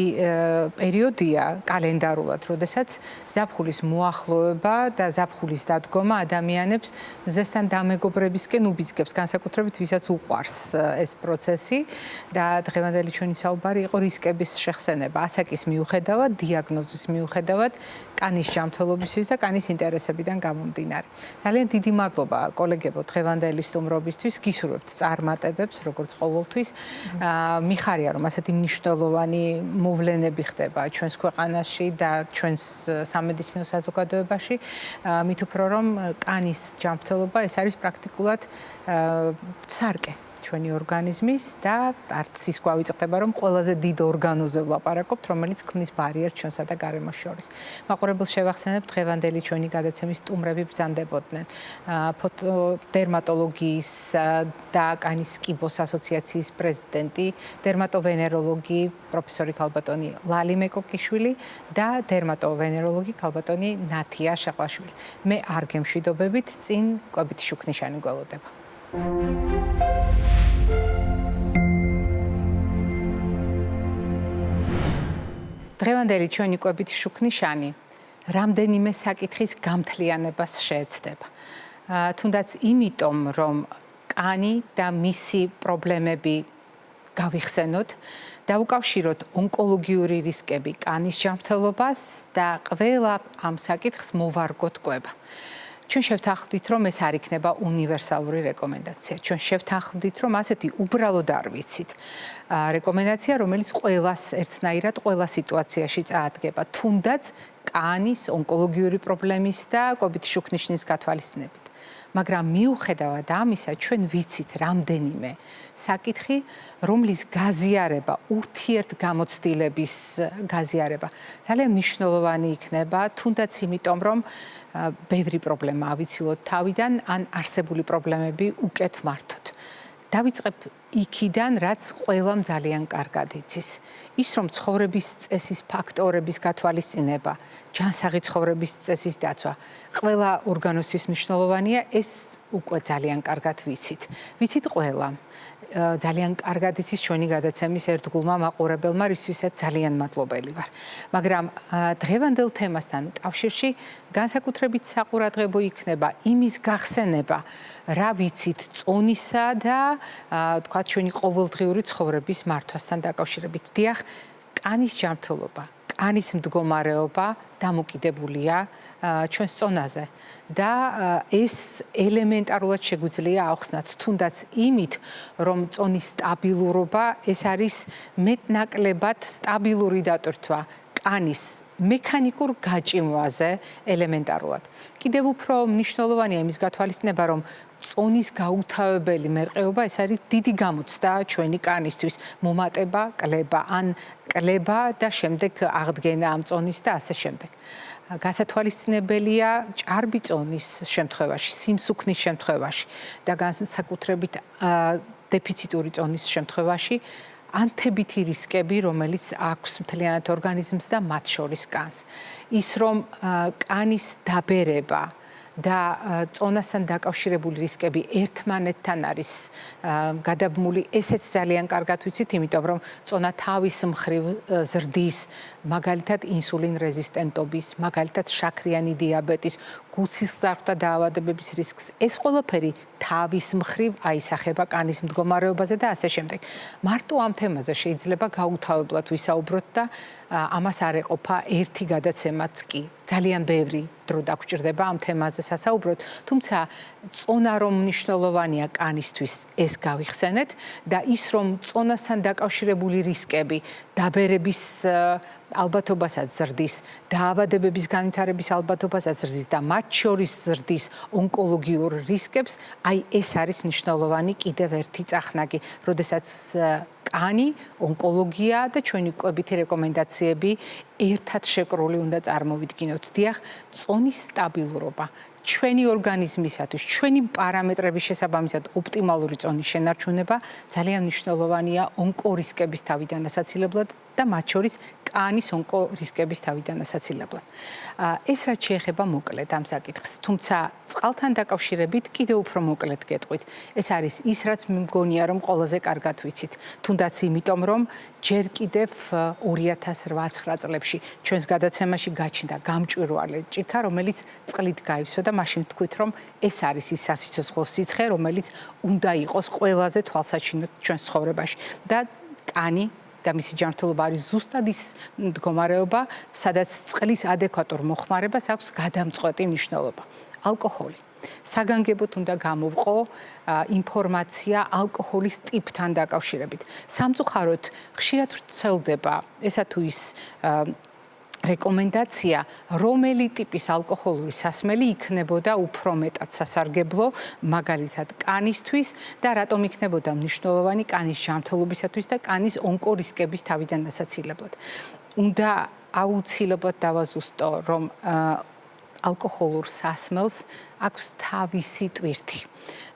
A: პერიოდია კალენდარულად, როდესაც ზაფხულის მოახლოება და ზაფხულის დადგომა ადამიანებს მზესთან დამეგობრებისკენ უბიძგებს, განსაკუთრებით ვისაც უყვარს ეს პროცესი და დღევანდელი ჩვენი საუბარი იყო რისკების შეხსენება, ასაკის მიუხედავად, დიაგნოზის მიუხედავად, კანის ჯანმრთელობისთვის და კანის ინტერესებიდან გამომდინარე. ძალიან დიდი მადლობა კოლეგებო დღევანდელი სტუმრობისთვის, გისურვებთ წარმატებებს, როგორც ყოველთვის. მიხარია რომ ასეთი მნიშვნელოვანი მოვლენები ხდება ჩვენს ქვეყანაში და ჩვენს სამედიცინო საზოგადოებაში, მით უფრო რომ კანის ჯანმრთელობა ეს არის პრაქტიკულად სარკე ჩვენი ორგანიზმის და არც ის გვავიწყდება, რომ ყველაზე დიდ ორგანოზე ვლაპარაკობთ, რომელიც ქმნის ბარიერს ჩვენსა და გარემოს შორის. მაყურებელს შევახსენებ, დღევანდელი ჩვენი გადაცემის სტუმრები ბრძანდებოდნენ ფოტოდერმატოლოგიის და კანის კიბოს ასოციაციის პრეზიდენტი, დერმატოვენეროლოგი პროფესორი ქალბატონი ლალი მეკოკიშვილი და დერმატოვენეროლოგი ქალბატონი ნათია შეყვაშვილი. მე არ გემშვიდობებით, წინ კვებითი შუქნიშანი გველოდება. დღევანდელი ჩვენი კვებითი შუქნიშანი რამდენიმე საკითხის გამთლიანებას შეეცდება. თუნდაც იმიტომ, რომ კანი და მისი პრობლემები გავიხსენოთ, დავუკავშიროთ ონკოლოგიური რისკები კანის ჯანმრთელობას და ყველა ამ საკითხს მოვარგოთ კვება. ჩვენ შევთანხმდით, რომ ეს არ იქნება უნივერსალური რეკომენდაცია. ჩვენ შევთანხმდით, რომ ასეთი უბრალოდ არ ვიცით რეკომენდაცია, რომელიც ყველას ერთნაირად ყველა სიტუაციაში წაადგება, თუნდაც კანის ონკოლოგიური პრობლემის და კვებით შუქნიშნის გათვალისწინებით. მაგრამ მიუხედავად ამისა, ჩვენ ვიცით რამდენიმე საკითხი, რომლის გაზიარება, ურთიერთგამოცდილების გაზიარება ძალიან მნიშვნელოვანი იქნება, თუნდაც იმიტომ, რომ ბევრი პრობლემა ავიცილოთ თავიდან, ან არსებული პრობლემები უკეთ მართოთ. დავიწყებ იქიდან, რაც ყველამ ძალიან კარგად იცის. ის, რომ ცხოვრების წესის ფაქტორების გათვალისწინება, ჯანსაღი ცხოვრების წესის დაცვა, ყველა ორგანოსთვის მნიშვნელოვანია, ეს უკვე ძალიან კარგად ვიცით. ვიცით ყველა. ძალიან კარგად იცის ჩვენი გადაცემის ერთგულმა მაყურებელმა, რისთვისაც ძალიან მადლობელი ვარ. მაგრამ დღევანდელ თემასთან კავშირში განსაკუთრებით საყურადღებო იქნება იმის გახსენება, რა ვიცით წონისა და თქვათ ჩვენი ყოველდღიური ცხოვრების მართვასთან დაკავშირებით. დიახ, კანის ჯანმრთელობა, კანის მდგომარეობა დამოკიდებულია ჩვენს წონაზე და ეს ელემენტარულად შეგვიძლია ავხსნათ, თუნდაც იმით, რომ წონის სტაბილურობა ეს არის მეტნაკლებად სტაბილური დატვირთვა კანის მექანიკურ გაჭიმვაზე ელემენტარულად. კიდევ უფრო მნიშვნელოვანია იმის გათვალისწინება, რომ წონის გაუთავებელი მერყეობა ეს არის დიდი გამოცდა ჩვენი კანისთვის, მომატება, კლება, ან კლება და შემდეგ აღდგენა ამ წონის და ასე შემდეგ. გასათვალისწინებელია ჭარბი წონის შემთხვევაში, სიმსუქნის შემთხვევაში და განსაკუთრებით დეფიციტური წონის შემთხვევაში ანთებითი რისკები, რომელიც აქვს მთლიანად ორგანიზმს და მათ შორის კანს. ის, რომ კანის დაბერება და წონასთან დაკავშირებული რისკები ერთმანეთთან არის გადაბმული, ესეც ძალიან კარგად ვიცით, იმიტომ რომ წონა თავის მხრივ ზრდის, მაგალითად ინსულინ რეზისტენტობის, მაგალითად შაქრიანი დიაბეტის, გულსისხლძარღვთა დაავადებების რისკს. ეს ყველაფერი თავის მხრივ აისახება კანის მდგომარეობაზე და ასე შემდეგ. მარტო ამ თემაზე შეიძლება გაუთავებლად ვისაუბროთ და ამას არ ეყოფა ერთი გადაცემაც კი. ძალიან ბევრი დრო დაგჭირდება ამ თემაზე სასაუბროთ, თუმცა წონა რომ მნიშვნელოვანია კანისთვის, ეს გავიხსენეთ და ის რომ წონასთან დაკავშირებული რისკები, დაბერების ალბათობასაც ზრდის, დაავადებების განვითარების ალბათობასაც ზრდის და მათ შორის ზრდის ონკოლოგიურ რისკებს, აი ეს არის მნიშვნელოვანი კიდევ ერთი წახნაგი, როდესაც კანი, ონკოლოგია და ჩვენი კვებითი რეკომენდაციები ერთად შეკრული უნდა წარმოვიდგინოთ. დიახ, წონის სტაბილურობა ჩვენი ორგანიზმისათვის, ჩვენი პარამეტრების შესაბამისად ოპტიმალური წონის შენარჩუნება ძალიან მნიშვნელოვანია ონკორისკების თავიდან ასაცილებლად და მათ შორის კანის ონკორისკების თავიდან ასაცილებლად. ეს რაც შეეხება მოკლედ ამ საკითხს, თუმცა წყალთან დაკავშირებით კიდევ უფრო მოკლედ გეტყვით. ეს არის ის, რაც მგონია, რომ ყველაზე კარგად ვიცით, თუნდაც იმიტომ, რომ ჯერ კიდევ 2008-9 წლებში ჩვენს გადაცემაში გაჩნდა გამჭვირვალე ჭიქა, რომელიც წყლით გაივსო და მაშინ ვთქვით, რომ ეს არის ის სასიცოცხლო სიცხე, რომელიც უნდა იყოს ყველაზე თვალსაჩინო ჩვენს ცხოვრებაში და კანი და მისი ჯანმრთელობა არის ზუსტად ის მდგომარეობა, სადაც წყლის ადეკვატურ მოხმარებას აქვს გადამწყვეტი მნიშვნელობა. ალკოჰოლი. საგანგებოდ უნდა გამოვყო ინფორმაცია ალკოჰოლის ტიპთან დაკავშირებით. სამწუხაროდ, ხშირად ვრცელდება ესა თუ ის რეკომენდაცია, რომელი ტიპის ალკოჰოლური სასმელი იქნებოდა უფრო მეტად სასარგებლო, მაგალითად კანისთვის და რატომ იქნებოდა მნიშვნელოვანი კანის ჯანმრთელობისათვის და კანის ონკორისკების თავიდან ასაცილებლად. უნდა აუცილებლად დავაზუსტო, რომ ალკოჰოლურ სასმელს აქვს თავისი ტვირთი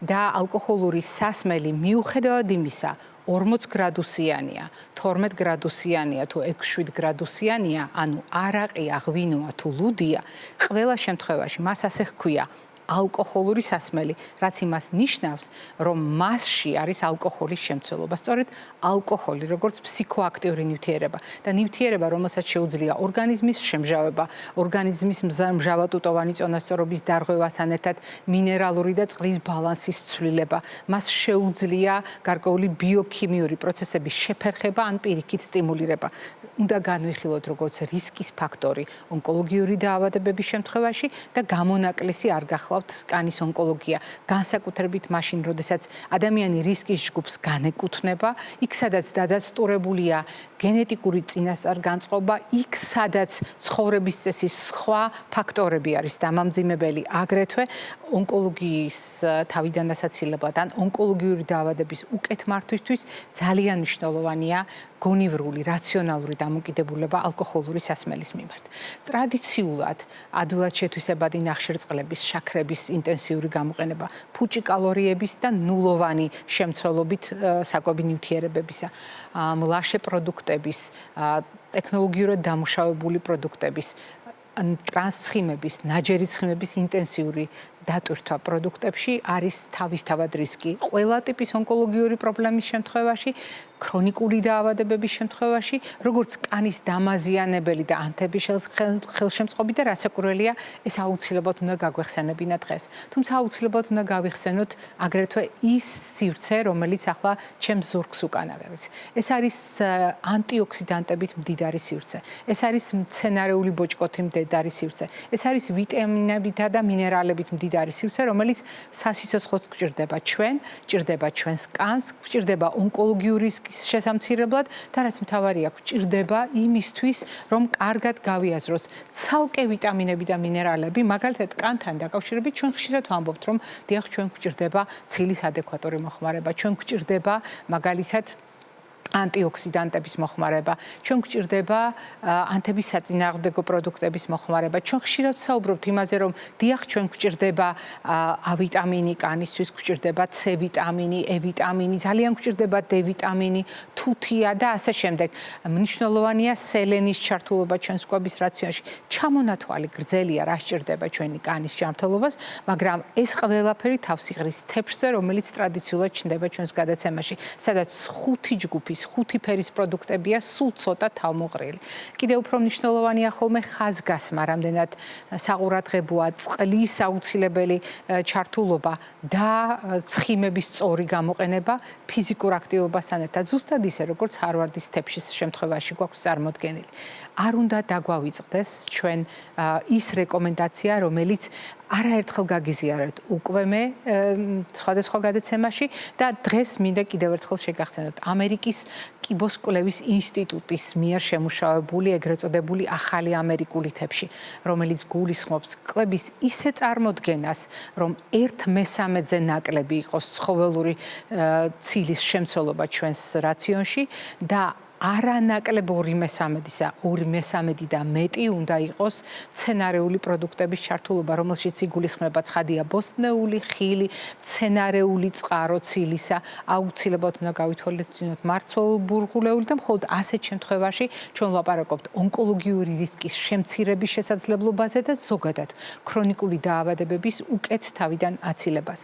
A: და ალკოჰოლური სასმელი მიუხედავად იმისა, 40 გრადუსიანია, 12 გრადუსიანია თუ 6-7 გრადუსიანია, ანუ არაყია, ღვინოა თუ ლუდია, ყველა შემთხვევაში მას ასე ჰქვია ალკოჰოლური სასმელი, რაც იმას ნიშნავს, რომ მასში არის ალკოჰოლის შემცველობა. სწორედ ალკოჰოლი, როგორც ფსიქოაქტიური ნივთიერება და ნივთიერება, რომელსაც შეუძლია ორგანიზმის შემჟავება, ორგანიზმის მჟავატუტოვანი წონასწორობის დარღვევასთან ერთად მინერალური და წყლის ბალანსის ცვლილება, მას შეუძლია გარკვეული ბიოქიმიური პროცესების შეფერხება ან პირიქით სტიმულირება. უნდა განვიხილოთ როგორც რისკის ფაქტორი ონკოლოგიური დაავადებების შემთხვევაში და გამონაკლისი არ გახლავთ კანის ონკოლოგია. განსაკუთრებით მაშინ, როდესაც ადამიანი რისკის ჯგუფს განეკუთვნება, იქ სადაც დადასტურებულია გენეტიკური წინასწარ-განწყობა, იქ სადაც ცხოვრების წესის სხვა ფაქტორები არის დამამძიმებელი, აგრეთვე ონკოლოგიის თავიდან ასაცილებლად ან ონკოლოგიური დაავადების უკეთ მართვისთვის ძალიან მნიშვნელოვანია გონივრული, რაციონალური დამოკიდებულება ალკოჰოლური სასმელის მიმართ. ტრადიციულად ადვილად შეთვისებადი ნახშირწყლების, შაქრების ინტენსიური გამოყენება, ფუჭი კალორიების და ნულოვანი შემცველობით საკვები ნივთიერებებისა, მლაშე პროდუქტების, ტექნოლოგიურად დამუშავებული პროდუქტების, ტრანსცხიმების, ნაჯერი ცხიმების ინტენსიური დატვირთვა პროდუქტებში არის თავისთავად რისკი. ყველა ტიპის ონკოლოგიური პრობლემის შემთხვევაში, ქრონიკული დაავადებების შემთხვევაში, როგორც კანის დამაზიანებელი და ანთების ხელშემწყობი და რასაკვირველია, ეს აუცილებლად უნდა გაგვეხსენებინა დღეს. თუმცა აუცილებლად უნდა გავიხსენოთ აგრეთვე ის სივრცე, რომელიც ახლა ჩემს ზურგს უკანავებს. ეს არის ანტიოქსიდანტებით მდიდარი სივრცე. ეს არის მცენარეული ბოჭკოთი მდიდარი სივრცე. ეს არის ვიტამინებითა და მინერალებით მდიდარი სივრცე, რომელიც სასიცოცხლოდ გვჭირდება ჭირდება ჩვენს კანს, გვჭირდება ონკოლოგიური შესამცირებლად და რაც მთავარია, გვჭირდება იმისთვის, რომ კარგად გავიაზროთ ცალკე ვიტამინები და მინერალები, მაგალითად კანთან დაკავშირებით ჩვენ ხშირად ვამბობთ, რომ დიახ, ჩვენ გვჭირდება ცილის ადეკვატური მოხმარება, ჩვენ გვჭირდება მაგალითად ანტიოქსიდანტების მოხმარება, ჩვენ გვჭირდება ანთების საწინააღმდეგო პროდუქტების მოხმარება. ჩვენ ხშირად ვსაუბრობთ იმაზე, რომ დიახ, ჩვენ გვჭირდება A ვიტამინი კანისთვის, გვჭირდება C ვიტამინი, E ვიტამინი, ძალიან გვჭირდება D ვიტამინი, თუთია და ასე შემდეგ. მნიშვნელოვანია სელენის ჩართულობა ჩვენს კვების რაციონში. ჩამონათვალი გრძელია, რა სჭირდება ჩვენი კანის ჯანმრთელობას, მაგრამ ეს ყველაფერი თავს იღრის თეფშზე, რომელიც ტრადიციულად ჩნდება ჩვენს გადაცემაში, სადაც 5 ჯგუფის 5 ფერის პროდუქტებია სულ ცოტა თავმოყრილი. კიდევ უფრო მნიშვნელოვანია ხოლმე ხაზგასმა, რამდენად საყურადღებოა წყლის აუცილებელი ჩართულობა და ცხიმების სწორი გამოყენება ფიზიკურ აქტივობასთან ერთად. ზუსტად ისე, როგორც ჰარვარდის თეფშის შემთხვევაში გვაქვს წარმოდგენილი. არ უნდა დაგვავიწყდეს ჩვენ ის რეკომენდაცია, რომელიც არაერთხელ გაგიზიარეთ უკვე მე სხვადასხვა გადაცემაში და დღეს მინდა კიდევ ერთხელ შეგახსენოთ ამერიკის კიბოს კვლევის ინსტიტუტის მიერ შემუშავებული ეგრეთ წოდებული ახალი ამერიკული თეფში, რომელიც გულისხმობს კვების ისე წარმოდგენას, რომ 1/3-ზე ნაკლები იყოს ცხოველური ცილის შემცველობა ჩვენს რაციონში და არანაკლებ 2/3-ისა, 2/3 და მეტი უნდა იყოს მცენარეული პროდუქტების ჩართულობა, რომელშიც იგულისხმება ცხადია ბოსტნეული, ხილი, მცენარეული წყარო ცილისა, აუცილებლად უნდა გავითვალისწინოთ მარცვალ-ბურღულეული და მხოლოდ ასეთ შემთხვევაში ჩვენ ვლაპარაკობთ ონკოლოგიური რისკის შემცირების შესაძლებლობაზე და ზოგადად ქრონიკული დაავადებების უკეთ თავიდან აცილებას.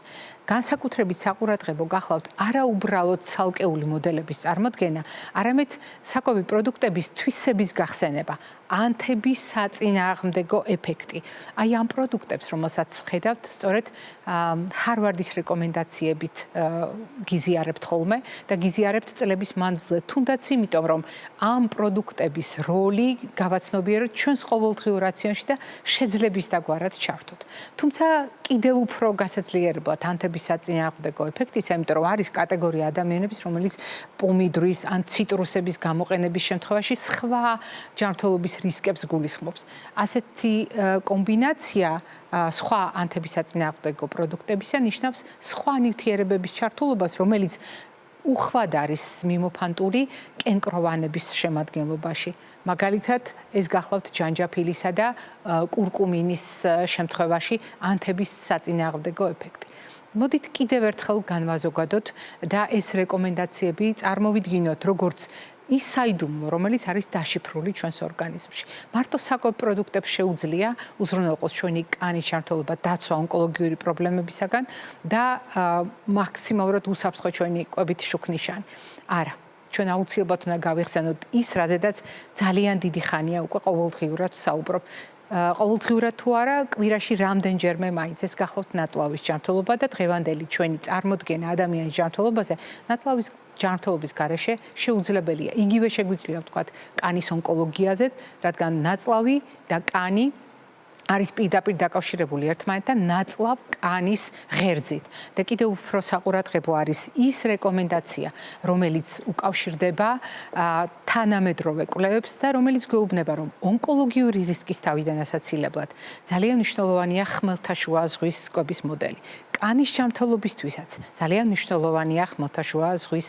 A: განსაკუთრებით საყურადღებო გახლავთ არა უბრალოდ ცალკეული მოდელების წარმოდგენა, არამედ საკვები პროდუქტების თვისების გახსენება, ანთების საწინააღმდეგო ეფექტი. აი ამ პროდუქტებს, რომელსაც ვხედავთ, სწორედ ჰარვარდის რეკომენდაციებით გიზიარებთ ხოლმე და გიზიარებთ წლების მანძილზე, თუნდაც იმიტომ, რომ ამ პროდუქტების როლი გავაცნობიეროთ ჩვენს ყოველდღიურ რაციონში და შეძლების დაგვარად ჩავთვოთ. თუმცა კიდევ უფრო გასაძლიერებლად ანთების საწინააღმდეგო ეფექტისა, იმიტომ რომ არის კატეგორია ადამიანების, რომელიც პომიდრის ან ციტრუსების გამოყენების შემთხვევაში სხვა ჯანმრთელობის რისკებს გულისხმობს. ასეთი კომბინაცია სხვა ანთების საწინააღმდეგო პროდუქტებისა ნიშნავს სხვა ნივთიერებების ჩართულობას, რომელიც უხვად არის მიმოფანტული კენკროვანების შემადგენლობაში. მაგალითად, ეს გახლავთ ჯანჯაფილისა და კურკუმინის შემთხვევაში ანთების საწინააღმდეგო ეფექტი. მოდით კიდევ ერთხელ განვაზოგადოთ და ეს რეკომენდაციები წარმოვიდგინოთ როგორც ის საიდუმლო, რომელიც არის დაშიფრული ჩვენს ორგანიზმში. მარტო საკვებ პროდუქტებს შეუძლია უზრუნველყოს ჩვენი კანის ჯანმრთელობა, დაცვა ონკოლოგიური პრობლემებისაგან და მაქსიმალურად უსაფრთხო ჩვენი კვებითი შუქნიშანი. არა. ჩვენ აუცილებლად უნდა გავიხსენოთ ის, რაზედაც ძალიან დიდი ხანია უკვე ყოველდღიურად ვსაუბრობ. ყოველდღიურად თუ არა, კვირაში რამდენჯერმე მაინც ეს გახლავთ ნაწლავის ჯანმრთელობა და დღევანდელი ჩვენი წარმოდგენა ადამიანის ჯანმრთელობაზე, ნაწლავის ჯანმრთელობის გარეშე შეუძლებელია. იგივე შეგვიძლია ვთქვათ კანის ონკოლოგიაზე, რადგან ნაწლავი და კანი არის პირდაპირ დაკავშირებული ერთმანეთთან ნაწლავ კანის ღერძით. და კიდევ უფრო საყურადღებო არის ის რეკომენდაცია, რომელიც უკავშირდება თანამედროვე კვლევებს და რომელიც გვეუბნება, რომ ონკოლოგიური რისკის თავიდან ასაცილებლად ძალიან მნიშვნელოვანია ხმელთაშუა ზღვის კვების მოდელი. კანის ჯანმრთელობისთვისაც ძალიან მნიშვნელოვანია ხმელთაშუა ზღვის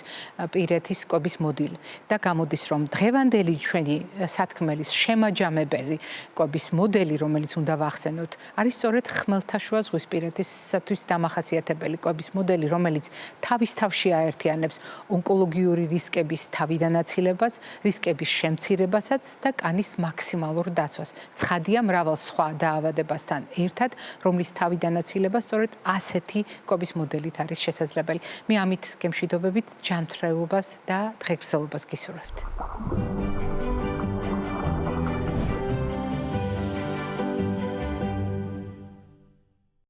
A: პირეთის კვების მოდელი. და გამოდის, რომ დღევანდელი ჩვენი სათქმელის შემაჯამებელი კვების მოდელი, რომელიც უნდა ვახსენოთ, არის სწორედ ხმელთაშუა ზღვისპირეთისათვის დამახასიათებელი კვების მოდელი, რომელიც თავის თავში აერთიანებს ონკოლოგიური რისკების თავიდან აცილებას, რისკების შემცირებასაც და კანის მაქსიმალურ დაცვას. ცხადია მრავალ სხვა დაავადებასთან ერთად, რომლის თავიდან აცილება სწორედ ასეთი კვების მოდელით არის შესაძლებელი. მე ამით გემშვიდობებით ჯანმრთელობას და დღეგრძელობას გისურვებთ.